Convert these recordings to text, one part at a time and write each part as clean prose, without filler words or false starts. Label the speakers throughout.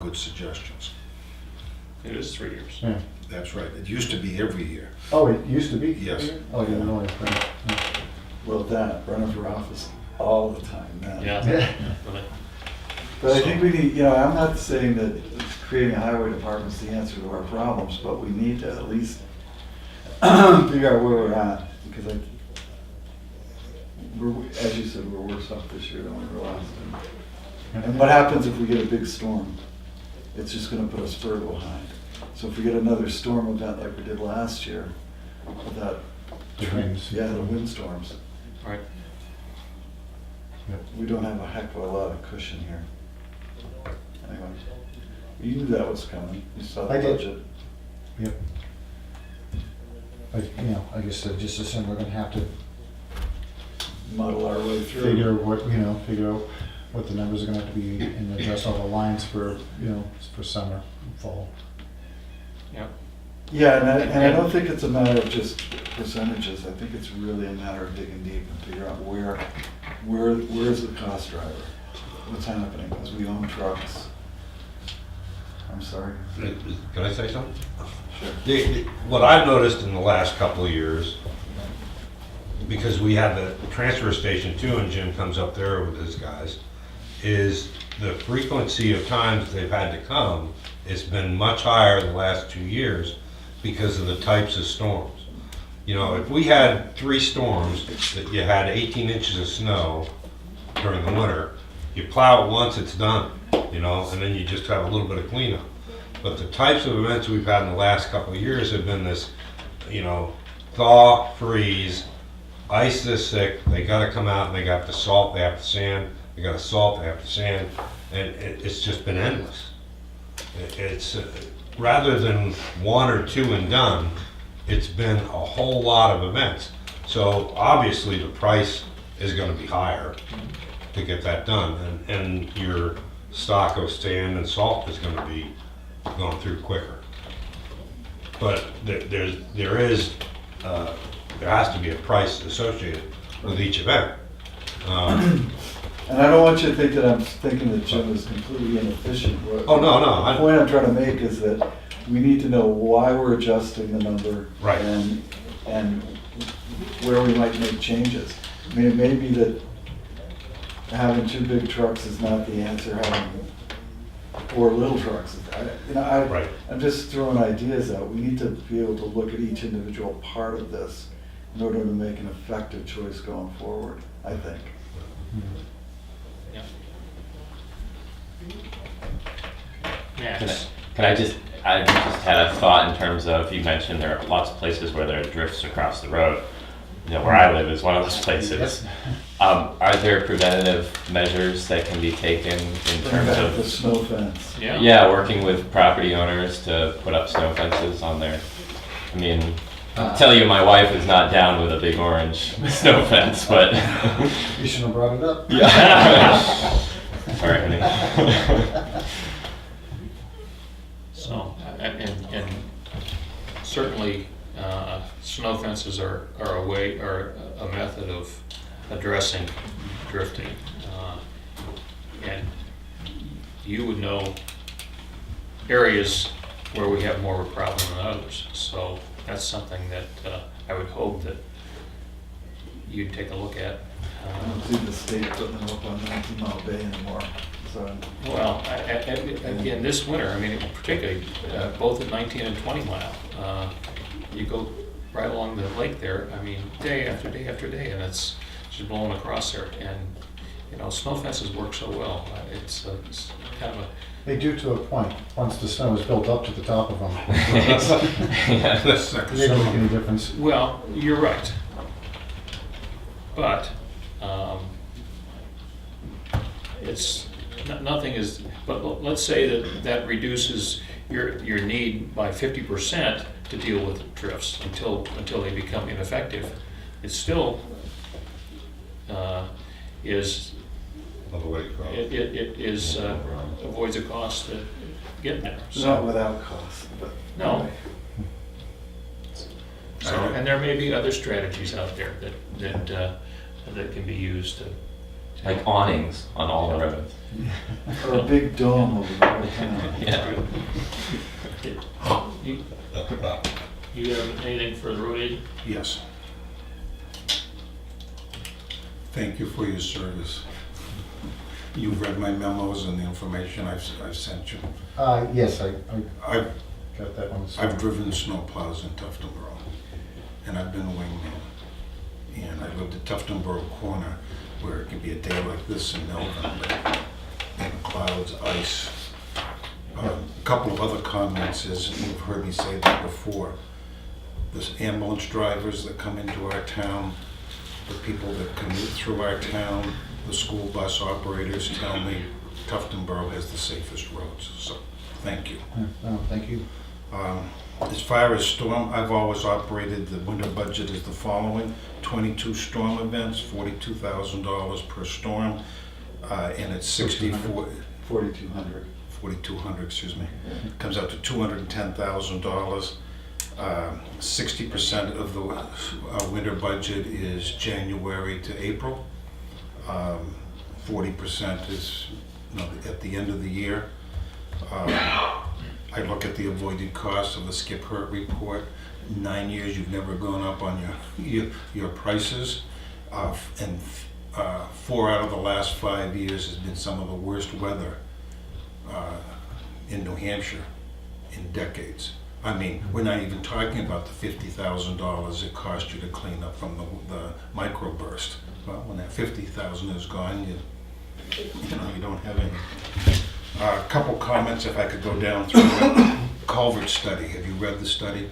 Speaker 1: good suggestions.
Speaker 2: It is 3 years.
Speaker 3: Yeah.
Speaker 1: That's right. It used to be every year.
Speaker 3: Oh, it used to be?
Speaker 1: Yes.
Speaker 3: Oh, yeah, no, it's right.
Speaker 4: Well, that, running for office all the time, man.
Speaker 2: Yeah.
Speaker 3: Yeah.
Speaker 2: Really.
Speaker 4: But I think we need, I'm not saying that creating a highway department is the answer to our problems, but we need to at least figure out where we're at, because as you said, we're worse off this year than we were last time. And what happens if we get a big storm? It's just gonna put us further behind. So if we get another storm event like we did last year, with that,
Speaker 3: The winds.
Speaker 4: yeah, the windstorms,
Speaker 2: Right.
Speaker 3: Yep.
Speaker 4: we don't have a heck of a lot of cushion here. Anyway, you knew that was coming, you saw the
Speaker 3: I did.
Speaker 4: budget.
Speaker 3: Yep. I guess I just assume we're gonna have to
Speaker 4: Muddle our way through.
Speaker 3: figure out what the numbers are gonna have to be and adjust all the lines for, for summer, fall.
Speaker 2: Yeah.
Speaker 4: Yeah, and I don't think it's a matter of just percentages, I think it's really a matter of digging deep and figure out where's the cost driver? What's happening, because we own trucks. I'm sorry.
Speaker 5: Can I say something?
Speaker 4: Sure.
Speaker 5: What I've noticed in the last couple of years, because we have the transfer station too, and Jim comes up there with his guys, is the frequency of times they've had to come has been much higher the last 2 years because of the types of storms. If we had 3 storms that you had 18 inches of snow during the winter, you plow it once, it's done, and then you just have a little bit of cleanup. But the types of events we've had in the last couple of years have been this, thaw, freeze, ice this thick, they gotta come out and they got to salt, they have to sand, they gotta salt, they have to sand, and it's just been endless. It's, rather than 1 or 2 and done, it's been a whole lot of events. So obviously the price is gonna be higher to get that done, and your stock of sand and salt is gonna be going through quicker. But there has to be a price associated with each event.
Speaker 4: And I don't want you to think that I'm thinking that Jim is completely inefficient.
Speaker 5: Oh, no.
Speaker 4: The point I'm trying to make is that we need to know why we're adjusting the number.
Speaker 5: Right.
Speaker 4: And where we might make changes. I mean, it may be that having 2 big trucks is not the answer, having 4 little trucks.
Speaker 5: Right.
Speaker 4: I'm just throwing ideas out. We need to be able to look at each individual part of this in order to make an effective choice going forward, I think.
Speaker 2: Yeah.
Speaker 6: I just had a thought in terms of, you mentioned there are lots of places where there are drifts across the road. Where I live is one of those places. Are there preventative measures that can be taken in
Speaker 4: Bring
Speaker 6: terms
Speaker 4: back the
Speaker 6: of,
Speaker 4: snow fence.
Speaker 2: Yeah.
Speaker 6: working with property owners to put up snow fences on there? I mean, I'll tell you, my wife is not down with a big orange snow fence, but
Speaker 3: You shouldn't have brought it up.
Speaker 6: yeah. Sorry, honey.
Speaker 2: So, and certainly, snow fences are a method of addressing drifting. And you would know areas where we have more of a problem than others. So that's something that I would hope that you'd take a look at.
Speaker 4: I don't see the state putting them up on 19 Mile Bay anymore, so.
Speaker 2: Well, again, this winter, I mean, particularly both at 19 and 20 mile, you go right along the lake there, I mean, day after day after day, and it's just blowing across there. And, snow fences work so well. It's kind of a...
Speaker 3: They do to a point, once the snow is built up to the top of them.
Speaker 6: Yeah.
Speaker 3: They don't make any difference.
Speaker 2: Well, you're right. But nothing is, but let's say that reduces your need by 50% to deal with drifts until they become ineffective. It still is, it is, avoids a cost to get there.
Speaker 4: Not without cost, but.
Speaker 2: No. So, and there may be other strategies out there that can be used
Speaker 6: Like awnings on all the roads.
Speaker 4: Or a big dome over the whole town.
Speaker 6: Yeah.
Speaker 2: You have anything for the road agent?
Speaker 1: Yes. Thank you for your service. You've read my memos and the information I've sent you.
Speaker 3: Yes, I
Speaker 1: I've
Speaker 3: got that one.
Speaker 1: I've driven snow plows in Tuftonboro, and I've been a wingman. And I lived at Tuftonboro Corner, where it could be a day like this in Melbourne, but in clouds, ice. A couple of other comments is, you've heard me say that before, there's ambulance drivers that come into our town, the people that commute through our town, the school bus operators tell me Tuftonboro has the safest roads, so thank you.
Speaker 3: No, thank you.
Speaker 1: As far as storm, I've always operated, the winter budget is the following: 22 storm events, $42,000 per storm, and it's 64,
Speaker 4: 4,200.
Speaker 1: 4,200, excuse me. Comes out to $210,000. 60% of the winter budget is January to April. 40% is at the end of the year. I look at the avoided costs of the Skip Hurt report. 9 years, you've never gone up on your prices. And 4 out of the last 5 years has been some of the worst weather in New Hampshire in decades. I mean, we're not even talking about the $50,000 it cost you to clean up from the microburst. Well, when that $50,000 is gone, you don't have any. A couple comments, if I could go down through the culvert study. Have you read the study?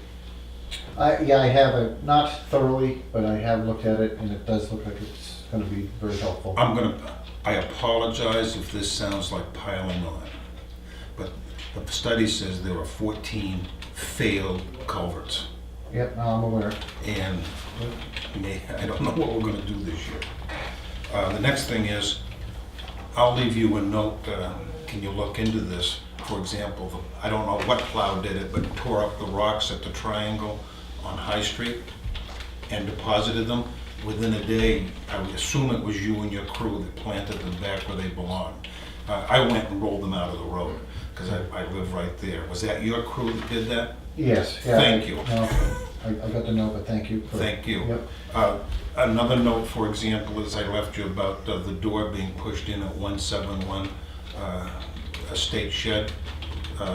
Speaker 3: Yeah, I have it, not thoroughly, but I have looked at it, and it does look like it's gonna be very helpful.
Speaker 1: I apologize if this sounds like piling on, but the study says there are 14 failed culverts.
Speaker 3: Yep, no, I'm aware.
Speaker 1: And I don't know what we're gonna do this year. The next thing is, I'll leave you a note, can you look into this? For example, I don't know what plow did it, but tore up the rocks at the triangle on High Street and deposited them. Within a day, I would assume it was you and your crew that planted them back where they belong. I went and rolled them out of the road, because I live right there. Was that your crew that did that?
Speaker 3: Yes, yeah.
Speaker 1: Thank you.
Speaker 3: No, I got the note, but thank you.
Speaker 1: Thank you.
Speaker 3: Yep.
Speaker 1: Another note, for example, is I left you about the door being pushed in at 171 Estate Shed.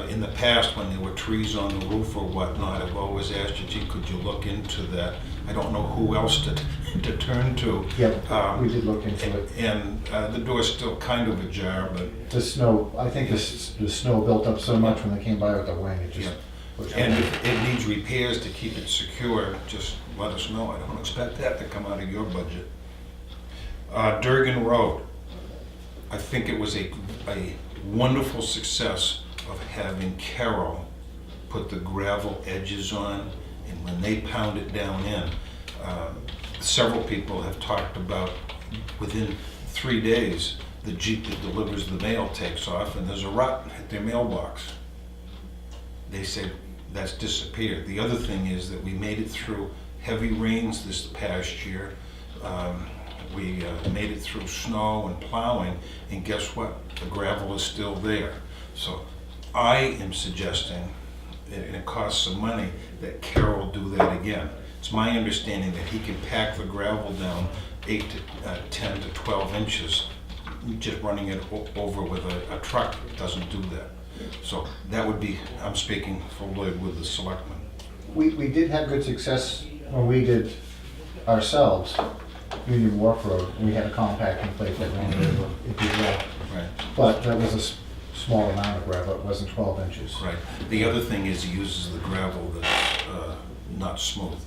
Speaker 1: In the past, when there were trees on the roof or whatnot, I've always asked you, gee, could you look into that? I don't know who else to turn to.
Speaker 3: Yep, we did look into it.
Speaker 1: And the door's still kind of ajar, but,
Speaker 3: The snow, I think the snow built up so much when they came by with the wing, it just
Speaker 1: Yeah.
Speaker 3: pushed
Speaker 1: and
Speaker 3: it.
Speaker 1: if it needs repairs to keep it secure, just let us know. I don't expect that to come out of your budget. Durgan Road, I think it was a wonderful success of having Carol put the gravel edges on, and when they pound it down in, several people have talked about within 3 days, the Jeep that delivers the mail takes off and there's a rut at their mailbox. They said that's disappeared. The other thing is that we made it through heavy rains this past year. We made it through snow and plowing, and guess what? The gravel is still there. So I am suggesting, and it costs some money, that Carol do that again. It's my understanding that he can pack the gravel down 8 to 10 to 12 inches. Just running it over with a truck doesn't do that. So that would be, I'm speaking fully with the selectmen.
Speaker 3: We did have good success when we did ourselves, Union Wharf Road, we had a compacting plate that ran over, it did well.
Speaker 1: Right.
Speaker 3: But that was a small amount of gravel, it wasn't 12 inches.
Speaker 1: Right. The other thing is he uses the gravel that's not smooth,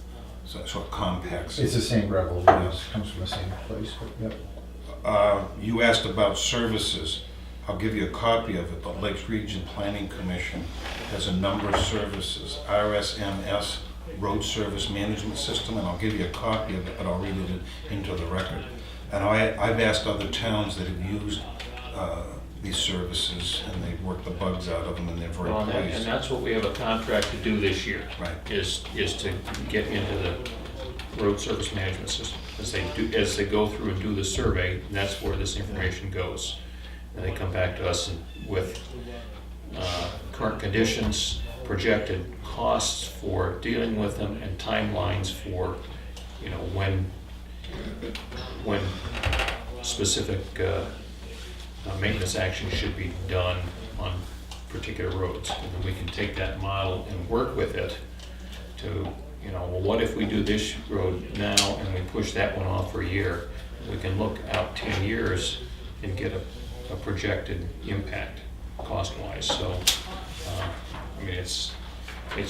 Speaker 1: so it compacts.
Speaker 3: It's the same gravel, it comes from the same place, but yep.
Speaker 1: You asked about services. I'll give you a copy of it. The Lakes Region Planning Commission has a number of services. RSMS, Road Service Management System, and I'll give you a copy of it, but I'll read it into the record. And I've asked other towns that have used these services, and they've worked the bugs out of them, and they're very
Speaker 2: Well, and
Speaker 1: pleased.
Speaker 2: that's what we have a contract to do this year.
Speaker 1: Right.
Speaker 2: Is to get into the road service management system. as they go through and do the survey, that's where this information goes. And they come back to us with current conditions, projected costs for dealing with them, and timelines for, you know, when specific maintenance action should be done on particular roads. And then we can take that model and work with it to, you know, well, what if we do this road now and we push that one off for a year? We can look out 10 years and get a projected impact cost-wise. So, I mean, it's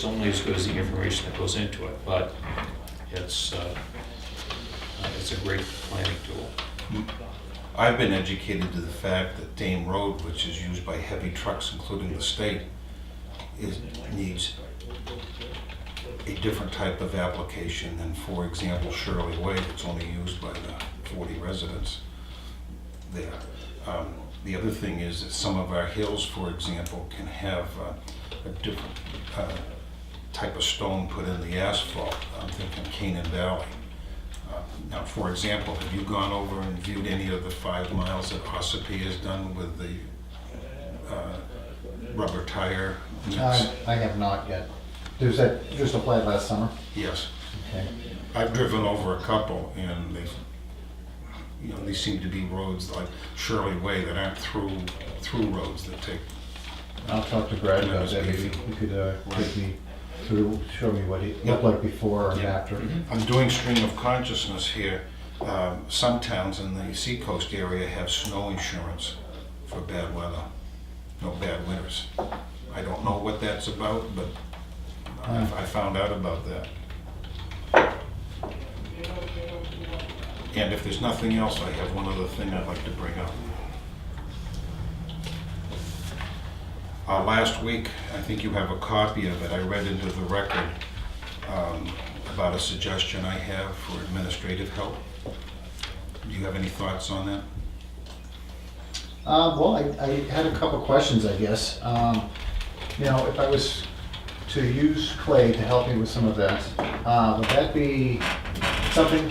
Speaker 2: only as good as the information that goes into it, but it's a great planning tool.
Speaker 1: I've been educated to the fact that Dame Road, which is used by heavy trucks, including the state, needs a different type of application than, for example, Shirley Way, that's only used by the 40 residents there. The other thing is that some of our hills, for example, can have a different type of stone put in the asphalt. I'm thinking Canaan Valley. Now, for example, have you gone over and viewed any of the 5 miles that Ossipee has done with the rubber tire mix?
Speaker 3: I have not yet. There's that just applied last summer?
Speaker 1: Yes.
Speaker 3: Okay.
Speaker 1: I've driven over a couple, and they, you know, these seem to be roads like Shirley Way that aren't through roads that take.
Speaker 3: I'll talk to Brad about that, maybe you could take me through, show me what he looked like before and after.
Speaker 1: I'm doing stream of consciousness here. Some towns in the seacoast area have snow insurance for bad weather, no bad winters. I don't know what that's about, but I found out about that. And if there's nothing else, I have one other thing I'd like to bring up. Last week, I think you have a copy of it, I read into the record about a suggestion I have for administrative help. Do you have any thoughts on that?
Speaker 3: Well, I had a couple questions, I guess. You know, if I was to use Clay to help me with some of that, would that be something,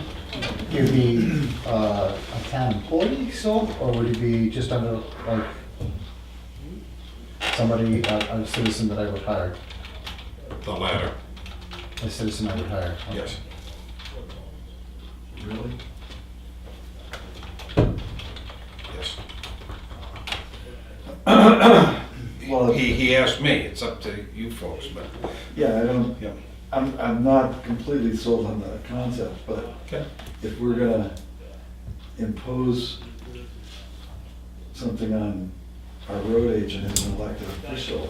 Speaker 3: he'd be a town employee, so, or would he be just under, like, somebody, a citizen that I would hire?
Speaker 1: The latter,
Speaker 3: A citizen I would hire? Okay.
Speaker 1: yes.
Speaker 4: Really?
Speaker 1: Yes.
Speaker 4: Well,
Speaker 1: He asked me, it's up to you folks, but,
Speaker 4: yeah, I don't,
Speaker 1: yeah.
Speaker 4: I'm not completely sold on the concept, but
Speaker 1: Okay.
Speaker 4: if we're gonna impose something on our road agent as an elected official,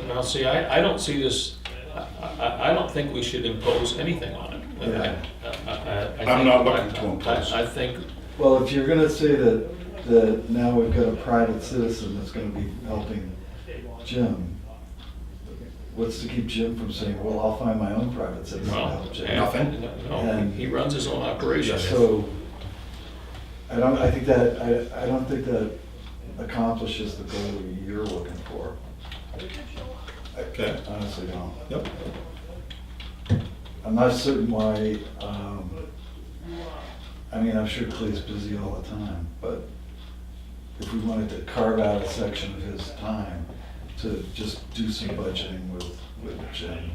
Speaker 2: Now, see, I don't see this, I don't think we should impose anything on it.
Speaker 1: I'm not looking to impose.
Speaker 2: I think,
Speaker 4: well, if you're gonna say that now we've got a private citizen that's gonna be helping Jim, what's to keep Jim from saying, well, I'll find my own private citizen to
Speaker 2: well,
Speaker 4: help Jim?
Speaker 1: Nothing.
Speaker 2: no, he runs his own operation.
Speaker 4: So, I don't think that accomplishes the goal you're looking for.
Speaker 1: Okay.
Speaker 4: I honestly don't.
Speaker 1: Yep.
Speaker 4: I'm not certain why, I mean, I'm sure Clay's busy all the time, but if we wanted to carve out a section of his time to just do some budgeting with Jim,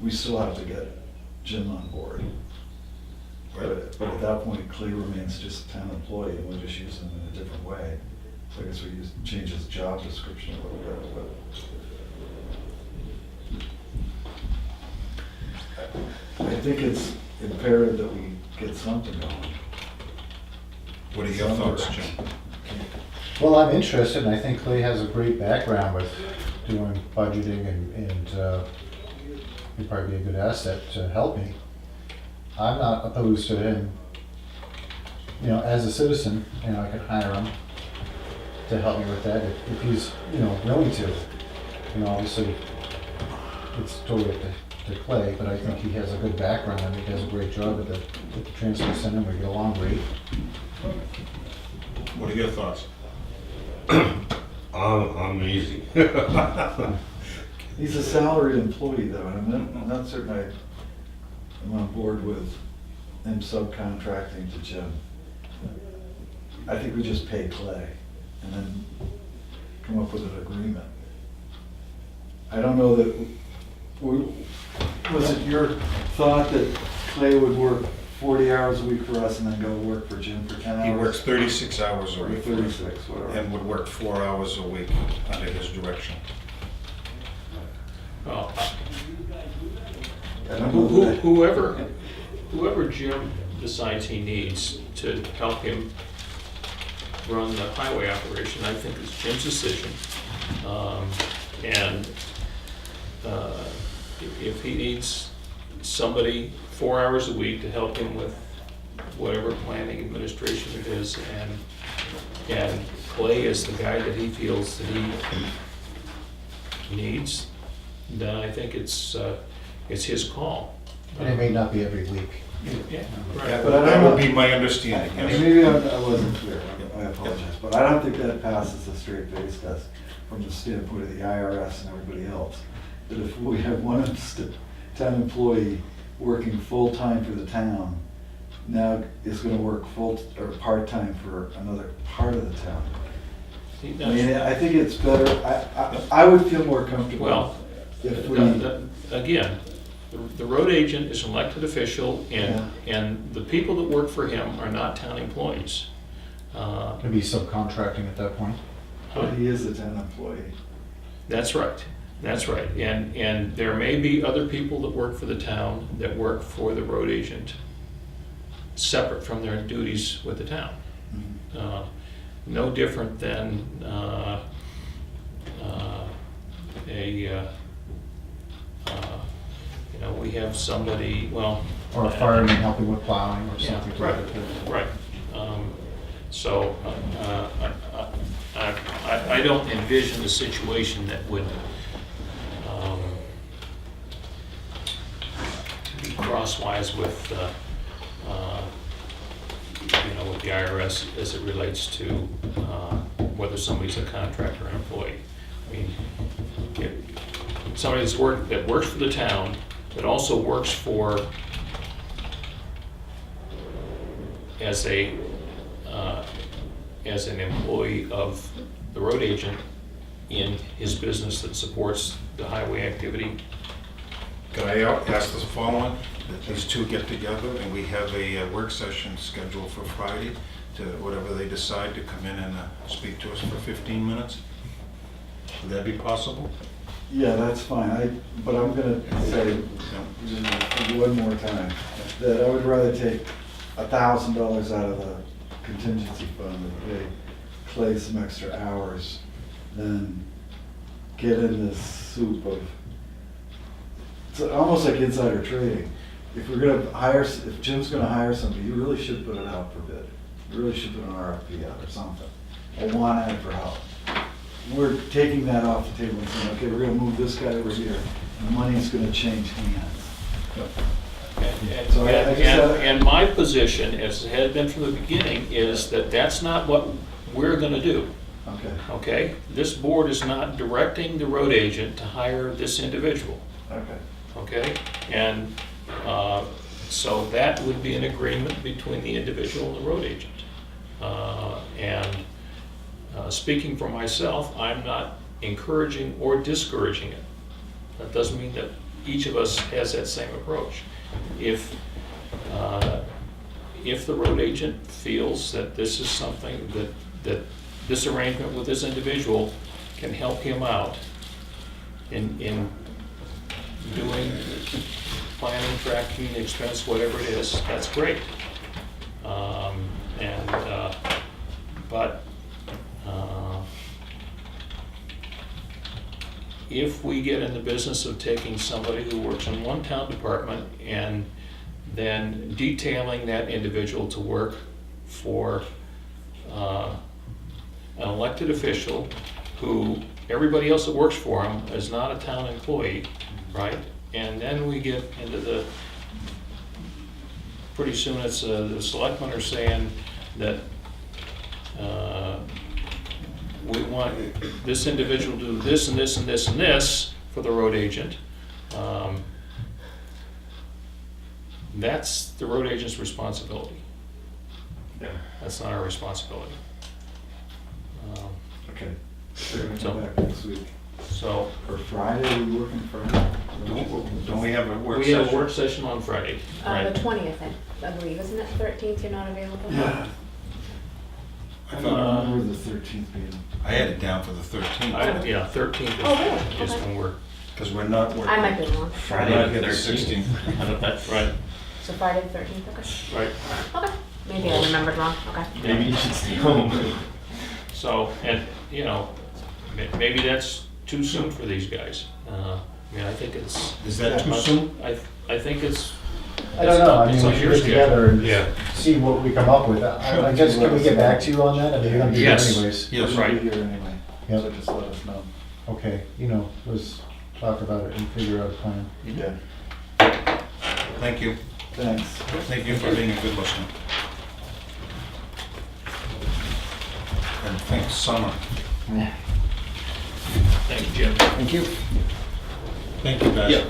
Speaker 4: we still have to get Jim on board. But at that point, Clay remains just a town employee, and we'll just use him in a different way. So I guess we change his job description a little bit, but I think it's imperative that we get something going.
Speaker 1: What are your thoughts, Jim?
Speaker 3: Well, I'm interested, and I think Clay has a great background with doing budgeting, and he'd probably be a good asset to help me. I'm not opposed to him, you know, as a citizen, you know, I could hire him to help me with that if he's, you know, willing to. You know, obviously, it's totally up to Clay, but I think he has a good background, and he does a great job at the transfer center, we get along great.
Speaker 1: What are your thoughts?
Speaker 5: I'm easy.
Speaker 4: He's a salaried employee though, and I'm not certain I'm on board with and subcontracting to Jim. I think we just pay Clay and then come up with an agreement. I don't know that, was it your thought that Clay would work 40 hours a week for us and then go work for Jim for 10 hours?
Speaker 1: He works 36 hours a
Speaker 4: Or
Speaker 1: week.
Speaker 4: 36, whatever.
Speaker 1: And would work 4 hours a week under his direction.
Speaker 2: Well,
Speaker 4: I don't know that-
Speaker 2: whoever Jim decides he needs to help him run the highway operation, I think is Jim's decision. And if he needs somebody 4 hours a week to help him with whatever planning administration it is, and Clay is the guy that he feels that he needs, then I think it's his call.
Speaker 3: And it may not be every week.
Speaker 2: Yeah,
Speaker 1: That
Speaker 2: right.
Speaker 4: But I
Speaker 1: that
Speaker 4: don't
Speaker 1: would
Speaker 4: know-
Speaker 1: be my understanding,
Speaker 4: I mean,
Speaker 1: yes.
Speaker 4: maybe I wasn't clear, I apologize, but I don't think that passes the straight face test from the standpoint of the IRS and everybody else. That if we have one town employee working full-time for the town, now is gonna work or part-time for another part of the town.
Speaker 2: He
Speaker 4: I mean,
Speaker 2: does.
Speaker 4: I think it's better, I would feel more comfortable
Speaker 2: Well,
Speaker 4: if we,
Speaker 2: again, the road agent is an elected official, and the people that work for him are not town employees.
Speaker 3: Maybe subcontracting at that point.
Speaker 4: but he is a town employee.
Speaker 2: That's right, that's right. And there may be other people that work for the town that work for the road agent, separate from their duties with the town. No different than we have somebody, well.
Speaker 3: Or a fireman helping with plowing or
Speaker 2: Yeah,
Speaker 3: something. to
Speaker 2: right,
Speaker 3: that effect.
Speaker 2: right. So I don't envision a situation that would be crosswise with, with the IRS as it relates to whether somebody's a contractor or employee. I mean, somebody that works for the town, that also works for, as an employee of the road agent in his business that supports the highway activity.
Speaker 1: Can I ask the following, that these two get together and we have a work session scheduled for Friday to whatever they decide to come in and speak to us for 15 minutes? Would that be possible?
Speaker 4: Yeah, that's fine, but I'm gonna say, one more time, that I would rather take $1,000 out of the contingency fund and pay Clay some extra hours than get in this soup of, it's almost like insider trading. If we're gonna if Jim's gonna hire somebody, you really should put it out for bid. You really should put an RFP out or something, a want ad for help. We're taking that off the table and saying, okay, we're gonna move this guy over here, and the money's gonna change hands. So I just had-
Speaker 2: And my position, as it had been from the beginning, is that that's not what we're gonna do,
Speaker 4: Okay,
Speaker 2: okay? This board is not directing the road agent to hire this individual,
Speaker 4: okay.
Speaker 2: okay? And so that would be an agreement between the individual and the road agent. And speaking for myself, I'm not encouraging or discouraging it. That doesn't mean that each of us has that same approach. If the road agent feels that this is something that this arrangement with this individual can help him out in doing planning, tracking, expense, whatever it is, that's great. But if we get in the business of taking somebody who works in one town department and then detailing that individual to work for an elected official who everybody else that works for him is not a town employee, right? And then we get into pretty soon it's the selectmen are saying that we want this individual to do this and this and this and this for the road agent. That's the road agent's responsibility.
Speaker 4: Yeah.
Speaker 2: That's not our responsibility. Um,
Speaker 4: Okay. They're gonna
Speaker 2: So-
Speaker 4: come back next week.
Speaker 2: So,
Speaker 4: Or Friday, we working Friday?
Speaker 1: Don't we have a work
Speaker 2: we have a
Speaker 1: session?
Speaker 2: work session on Friday.
Speaker 7: The 20th, I believe, isn't it? 13th, you're not available?
Speaker 4: Yeah.
Speaker 1: I
Speaker 4: I
Speaker 1: thought,
Speaker 4: don't remember the 13th meeting.
Speaker 1: I had it down for the 13th,
Speaker 2: Yeah, 13th
Speaker 7: Oh, really?
Speaker 2: is
Speaker 7: Okay.
Speaker 2: when we're,
Speaker 1: because we're not,
Speaker 7: I might be wrong.
Speaker 6: Friday
Speaker 1: Right,
Speaker 6: the
Speaker 1: yeah, the
Speaker 6: 13th.
Speaker 1: 16th.
Speaker 6: How about that?
Speaker 2: right,
Speaker 7: So Friday the 13th, okay.
Speaker 2: right.
Speaker 7: Okay. Maybe I remembered wrong, okay.
Speaker 6: Maybe you should stay home.
Speaker 2: So, and, you know, maybe that's too soon for these guys. I mean, I think it's,
Speaker 1: Is that too soon?
Speaker 2: I think it's.
Speaker 3: I don't know, I
Speaker 2: it's
Speaker 3: mean,
Speaker 2: on
Speaker 3: we should
Speaker 2: your
Speaker 3: get
Speaker 2: schedule.
Speaker 3: together and
Speaker 5: Yeah.
Speaker 3: see what we come up with. I guess, can we get back to you on that? I mean, you're gonna be here
Speaker 2: Yes.
Speaker 3: anyways.
Speaker 1: Yes.
Speaker 4: We'll
Speaker 2: Right.
Speaker 4: be here anyway,
Speaker 3: Yep.
Speaker 4: so just let us know.
Speaker 3: Okay, let's talk about it and figure out a plan.
Speaker 4: Yeah,
Speaker 1: Thank you.
Speaker 4: thanks.
Speaker 1: Thank you for being a good listener. And thanks, Summer.
Speaker 2: Thank you, Jim.
Speaker 3: Thank you.
Speaker 1: Thank you, guys.
Speaker 2: Yep.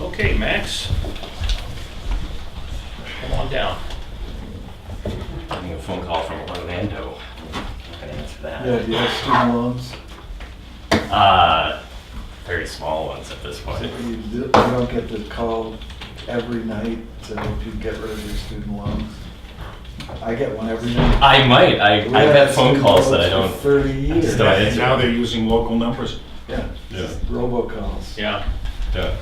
Speaker 2: Okay, Max. Come on down.
Speaker 6: Getting a phone call from Orlando. I'm gonna answer that.
Speaker 4: Yeah, do you have student loans?
Speaker 6: Very small ones at this point.
Speaker 4: You don't get the call every night to help you get rid of your student loans? I get one every night.
Speaker 6: I might. I
Speaker 4: We
Speaker 6: get
Speaker 4: had
Speaker 6: phone
Speaker 4: student
Speaker 6: calls that I
Speaker 4: loans
Speaker 6: don't.
Speaker 4: for 30 years.
Speaker 6: don't
Speaker 1: And
Speaker 6: answer.
Speaker 1: now they're using local numbers.
Speaker 4: Yeah,
Speaker 5: Yeah.
Speaker 4: just robocalls.
Speaker 2: Yeah.
Speaker 6: Yeah.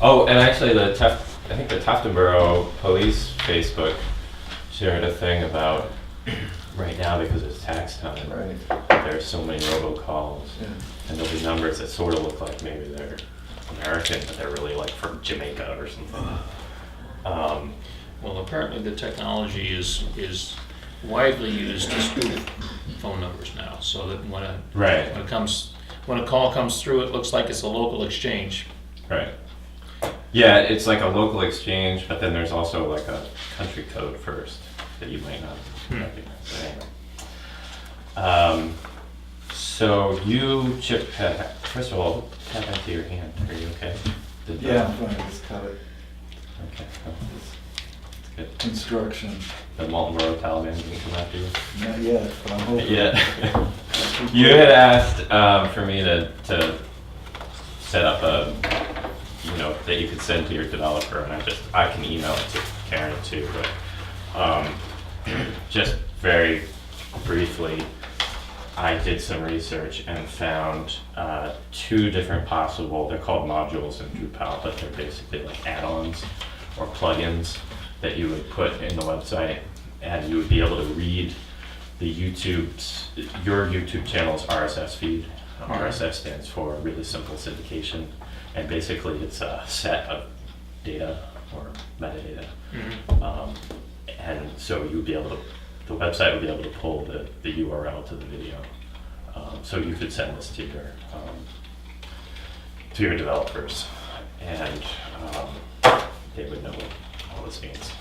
Speaker 6: Oh, and actually, I think the Tuftonboro Police Facebook shared a thing about right now because it's tax time.
Speaker 4: Right,
Speaker 6: There's so many robocalls,
Speaker 4: yeah.
Speaker 6: and there'll be numbers that sort of look like maybe they're American, but they're really like from Jamaica or something.
Speaker 2: Well, apparently the technology is widely used to spoof phone numbers now, so that
Speaker 6: Right.
Speaker 2: when a call comes through, it looks like it's a local exchange.
Speaker 6: Right. Yeah, it's like a local exchange, but then there's also like a country code first that you might not recognize. But anyway. So you, Chip, first of all, tap into your hand. Are you okay?
Speaker 4: Yeah, I'm fine, just cut it.
Speaker 6: Okay. That's good.
Speaker 4: Construction,
Speaker 6: The Marlboro Taliban didn't come after you?
Speaker 4: not yet, but I'm hoping.
Speaker 6: Yeah. You had asked for me to set up a, that you could send to your developer, and I can email it to Karen too, but just very briefly, I did some research and found two different possible, they're called modules in Drupal, but they're basically like add-ons or plugins that you would put in the website, and you would be able to read your YouTube channel's RSS feed. RSS stands for really simple syndication, and basically it's a set of data or metadata. And so you'd be able to, the website would be able to pull the URL to the video. So you could send this to your developers, and they would know what all this means.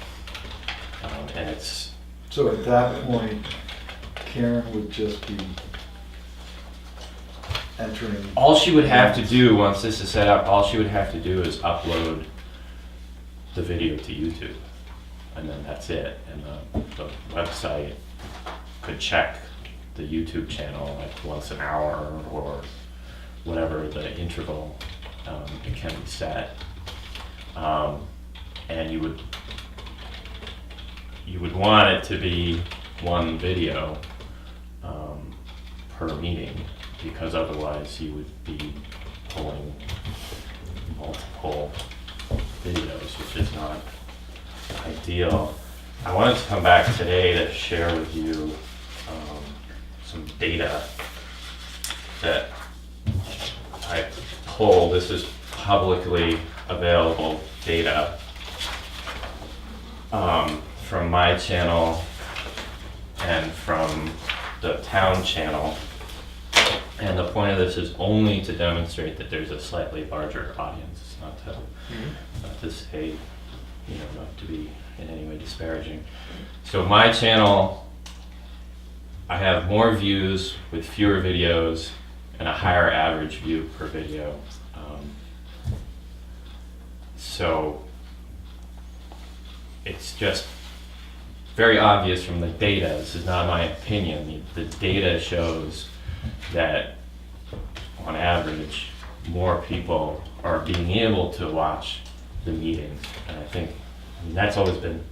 Speaker 6: And it's
Speaker 4: So at that point, Karen would just be entering.
Speaker 6: all she would have to do once this is set up. All she would have to do is upload the video to YouTube, and then that's it. And the website could check the YouTube channel like once an hour or whatever the interval it can be set. And you would want it to be one video per meeting, because otherwise you would be pulling multiple videos, which is not ideal. I wanted to come back today to share with you some data that I pulled. This is publicly available data from my channel and from the town channel. And the point of this is only to demonstrate that there's a slightly larger audience. It's not to say, not to be in any way disparaging. So my channel, I have more views with fewer videos and a higher average view per video. so it's just very obvious from the data, this is not my opinion, the data shows that on average, more people are being able to watch the meetings. And I think that's always been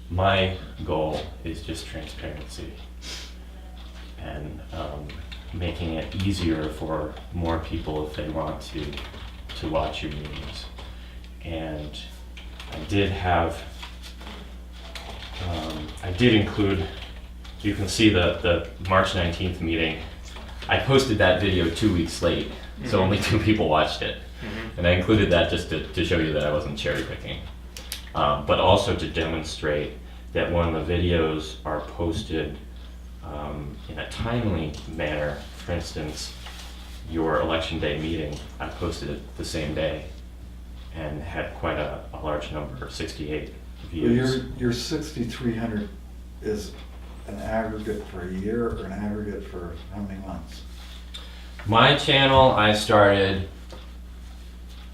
Speaker 6: my goal, is just transparency and making it easier for more people if they want to watch your meetings. And I did include, you can see the March 19th meeting. I posted that video 2 weeks late, so only 2 people watched it. And I included that just to show you that I wasn't cherry picking. But also to demonstrate that when the videos are posted in a timely manner, for instance, your election day meeting, I posted it the same day and had quite a large number, 68 views.
Speaker 4: Your 6,300 is an aggregate for a year or an aggregate for how many months?
Speaker 6: My channel, I started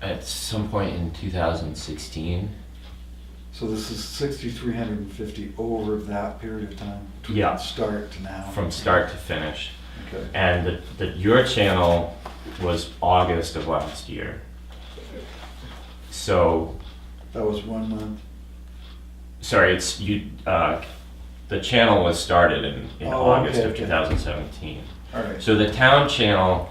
Speaker 6: at some point in 2016.
Speaker 4: So this is 6,350 over that period of time? Between
Speaker 6: Yeah.
Speaker 4: start to now?
Speaker 6: From start to finish.
Speaker 4: Okay.
Speaker 6: And your channel was August of last year. So,
Speaker 4: That was 1 month?
Speaker 6: sorry, it's you. The channel was started in
Speaker 4: Oh,
Speaker 6: August
Speaker 4: okay,
Speaker 6: of
Speaker 4: okay.
Speaker 6: 2017.
Speaker 4: All right,
Speaker 6: So the town channel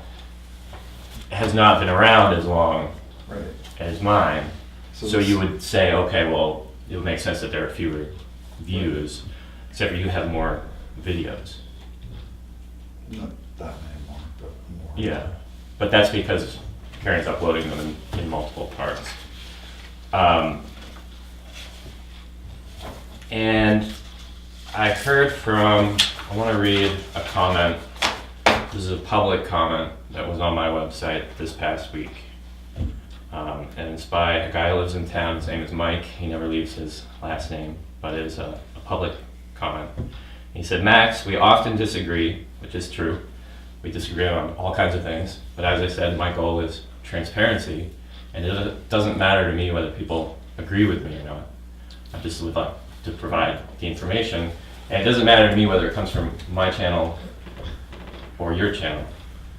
Speaker 6: has not been around as long
Speaker 4: right.
Speaker 6: as mine. So
Speaker 4: this-
Speaker 6: you would say, okay, well, it would make sense that there are fewer views, except for you have more videos.
Speaker 4: Not that many more, but more.
Speaker 6: Yeah, but that's because Karen's uploading them in multiple parts. And I heard from, I want to read a comment. This is a public comment that was on my website this past week. And it's by a guy who lives in town. His name is Mike. He never leaves his last name, but it is a public comment. He said, Max, we often disagree, which is true. We disagree on all kinds of things. But as I said, my goal is transparency. And it doesn't matter to me whether people agree with me or not. I just would like to provide the information. And it doesn't matter to me whether it comes from my channel or your channel.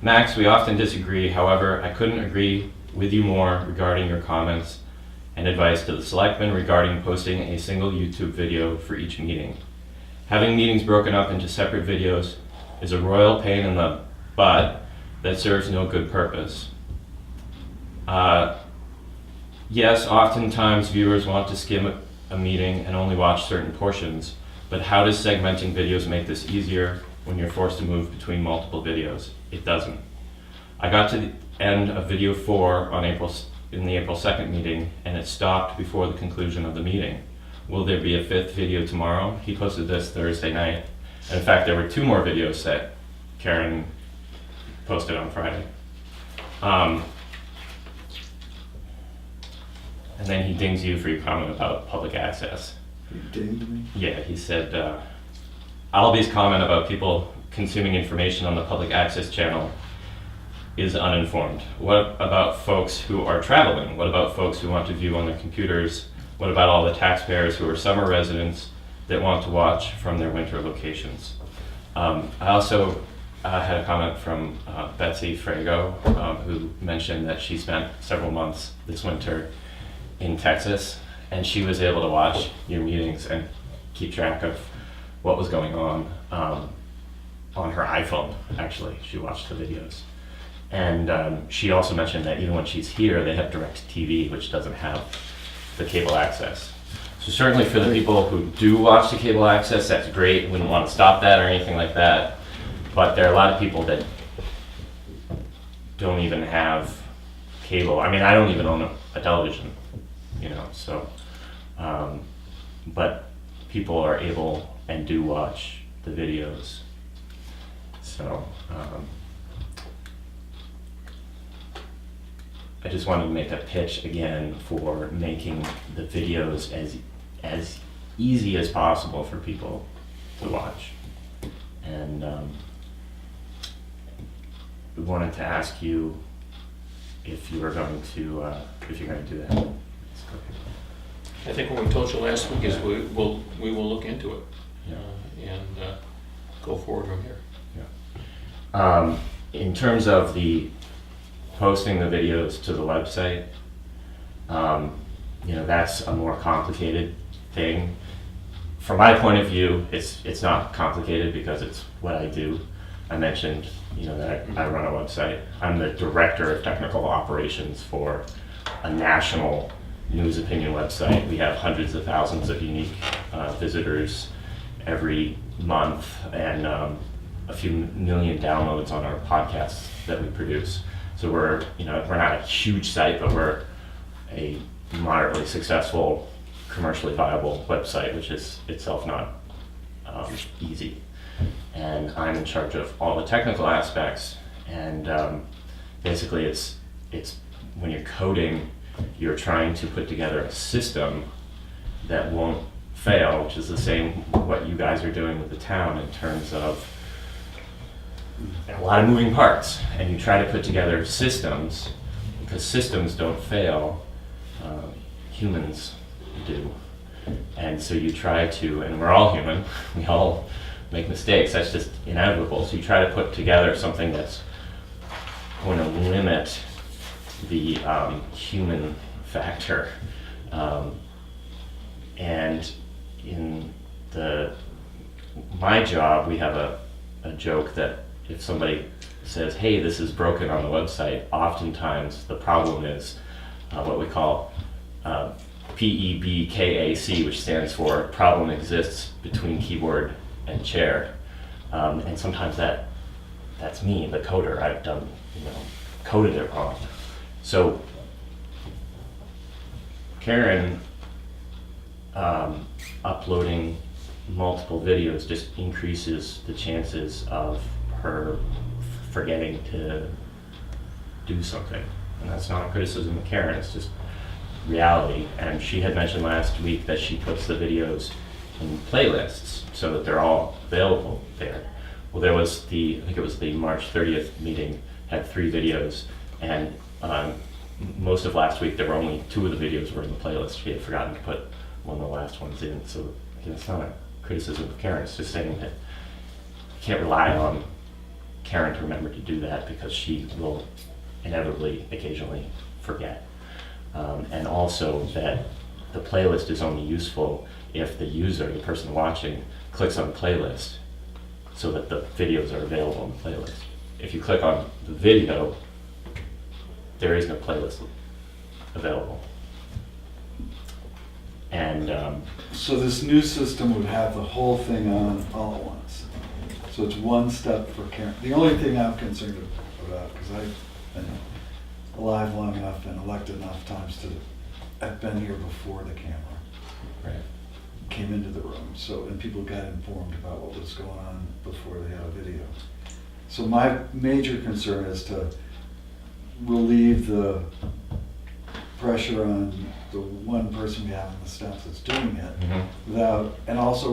Speaker 6: Max, we often disagree. However, I couldn't agree with you more regarding your comments and advice to the selectmen regarding posting a single YouTube video for each meeting. Having meetings broken up into separate videos is a royal pain in the butt that serves no good purpose. Yes, oftentimes viewers want to skim a meeting and only watch certain portions, but how does segmenting videos make this easier when you're forced to move between multiple videos? It doesn't. I got to the end of video 4 in the April 2nd meeting, and it stopped before the conclusion of the meeting. Will there be a 5th video tomorrow? He posted this Thursday night. And in fact, there were 2 more videos that Karen posted on Friday. And then he dings you for your comment about public access.
Speaker 4: You dinged me?
Speaker 6: Yeah, he said, Albie's comment about people consuming information on the public access channel is uninformed. What about folks who are traveling? What about folks who want to view on their computers? What about all the taxpayers who are summer residents that want to watch from their winter locations? I also had a comment from Betsy Frago, who mentioned that she spent several months this winter in Texas, and she was able to watch your meetings and keep track of what was going on her iPhone. Actually, she watched the videos. And she also mentioned that even when she's here, they have DirecTV, which doesn't have the cable access. So certainly for the people who do watch the cable access, that's great. Wouldn't want to stop that or anything like that. But there are a lot of people that don't even have cable. I mean, I don't even own a television, you know, so. But people are able and do watch the videos. So, I just wanted to make a pitch again for making the videos as easy as possible for people to watch. And we wanted to ask you if you were going to, if you're going to do that. So.
Speaker 2: I think what we told you last week is we will look into it and go forward from here.
Speaker 6: In terms of the posting the videos to the website, that's a more complicated thing. From my point of view, it's not complicated because it's what I do. I mentioned, that I run a website. I'm the director of technical operations for a national news opinion website. We have hundreds of thousands of unique visitors every month, and a few million downloads on our podcasts that we produce. So we're not a huge site, but we're a moderately successful, commercially viable website, which is itself not easy. And I'm in charge of all the technical aspects. And basically, it's when you're coding, you're trying to put together a system that won't fail, which is the same what you guys are doing with the town in terms of a lot of moving parts. And you try to put together systems, because systems don't fail, humans do. And so you try to, and we're all human, we all make mistakes, that's just inevitable. So you try to put together something that's going to limit the human factor. And in my job, we have a joke that if somebody says, hey, this is broken on the website, oftentimes the problem is what we call PEBKAC, which stands for problem exists between keyboard and chair. And sometimes that's me, the coder. I've done, coded it wrong. So Karen uploading multiple videos just increases the chances of her forgetting to do something. And that's not a criticism of Karen, it's just reality. And she had mentioned last week that she puts the videos in playlists so that they're all available there. Well, there was I think it was the March 30th meeting, had 3 videos, and most of last week there were only 2 of the videos were in the playlist. She had forgotten to put one of the last ones in. So again, it's not a criticism of Karen, it's just saying that you can't rely on Karen to remember to do that, because she will inevitably occasionally forget. And also that the playlist is only useful if the user, the person watching, clicks on the playlist so that the videos are available on the playlist. If you click on the video, there is no playlist available. And
Speaker 4: So this new system would have the whole thing on all at once. So it's one step for Karen. The only thing I'm concerned about, because I've been alive long enough and elected enough times to have been here before the camera came into the room. So, and people got informed about what was going on before they had a video. So my major concern is to relieve the pressure on the one person we have on the staff that's doing it, without, and also